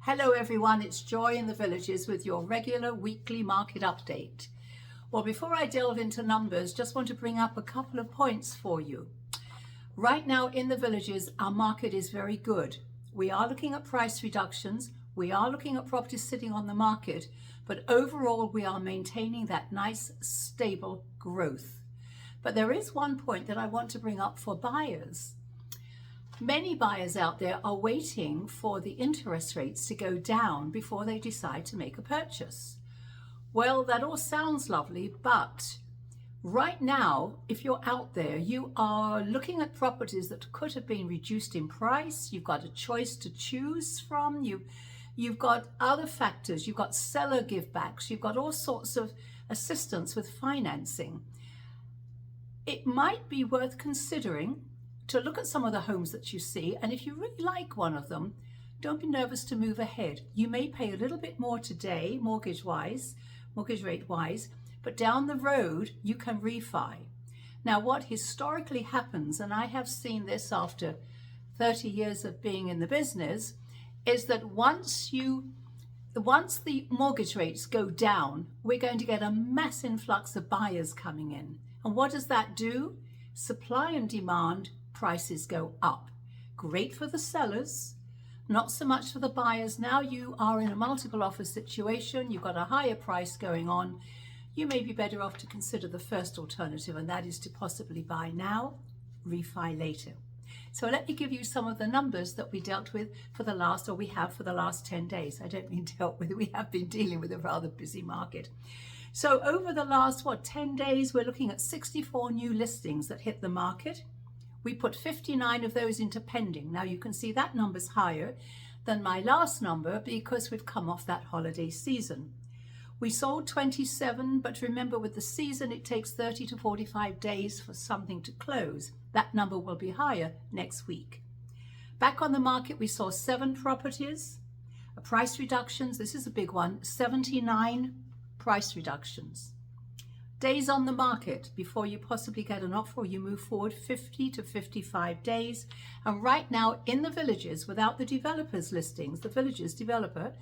Hello everyone, it's Joy in the Villages with your regular weekly market update. Well, before I delve into numbers, just want to bring up a couple of points for you. Right now in the Villages, our market is very good. We are looking at price reductions, we are looking at properties sitting on the market, but overall we are maintaining that nice stable growth. But there is one point that I want to bring up for buyers. Many buyers out there are waiting for the interest rates to go down before they decide to make a purchase. Well, that all sounds lovely, but right now, if you're out there, you are looking at properties that could have been reduced in price. You've got a choice to choose from. You've got other factors. You've got seller givebacks. You've got all sorts of assistance with financing. It might be worth considering to look at some of the homes that you see, and if you really like one of them, don't be nervous to move ahead. You may pay a little bit more today, mortgage rate wise, but down the road you can refi. Now, what historically happens, and I have seen this after 30 years of being in the business, is that once the mortgage rates go down, we're going to get a mass influx of buyers coming in. And what does that do? Supply and demand, prices go up. Great for the sellers, not so much for the buyers. Now you are in a multiple offer situation, you've got a higher price going on. You may be better off to consider the first alternative, and that is to possibly buy now, refi later. So let me give you some of the numbers that we dealt with for the last, or we have for the last 10 days. I don't mean dealt with, we have been dealing with a rather busy market. So over the last, 10 days, we're looking at 64 new listings that hit the market. We put 59 of those into pending. Now you can see that number's higher than my last number because we've come off that holiday season. We sold 27, but remember with the season it takes 30 to 45 days for something to close. That number will be higher next week. Back on the market we saw 7 properties. Price reductions, this is a big one, 79 price reductions. Days on the market before you possibly get an offer or you move forward, 50 to 55 days. And right now in the Villages, without the developers listings, the Villages developer,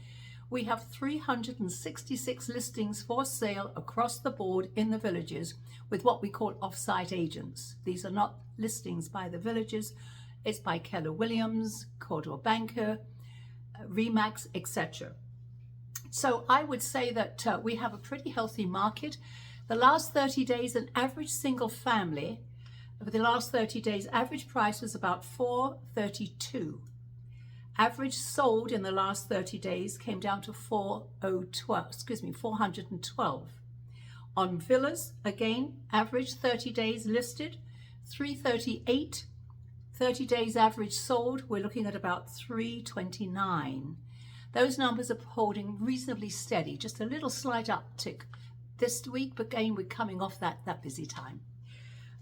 we have 366 listings for sale across the board in the Villages with what we call off-site agents. These are not listings by the Villages, it's by Keller Williams, Coldwell Banker, ReMax, etc. So I would say that we have a pretty healthy market. The last 30 days, an average single family, over the last 30 days, average price was about $432. Average sold in the last 30 days came down to 412. On villas, again, average 30 days listed, 338. 30 days average sold, we're looking at about 329. Those numbers are holding reasonably steady, just a little slight uptick this week, but again, we're coming off that busy time.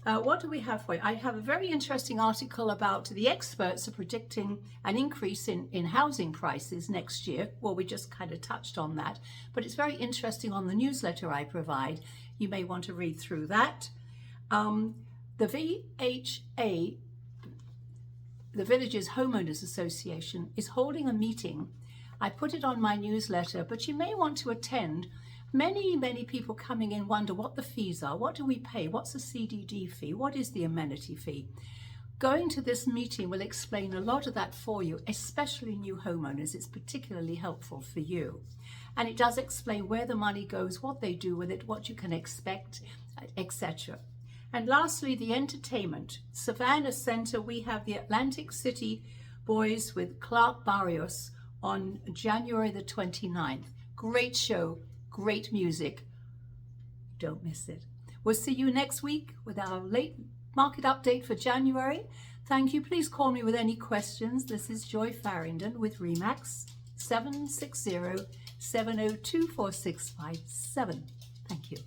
What do we have for you? I have a very interesting article about the experts are predicting an increase in housing prices next year. Well, we just kind of touched on that, but it's very interesting on the newsletter I provide. You may want to read through that. The VHA, the Villages Homeowners Association, is holding a meeting. I put it on my newsletter, but you may want to attend. Many people coming in wonder what the fees are. What do we pay? What's the CDD fee? What is the amenity fee? Going to this meeting will explain a lot of that for you, especially new homeowners. It's particularly helpful for you. And it does explain where the money goes, what they do with it, what you can expect, etc. And lastly, the entertainment. Savannah Center, we have the Atlantic City Boys with Clark Barrios on January the 29th. Great show. Great music. Don't miss it. We'll see you next week with our late market update for January. Thank you. Please call me with any questions. This is Joy Farrington with ReMax, 760-702-4657. Thank you.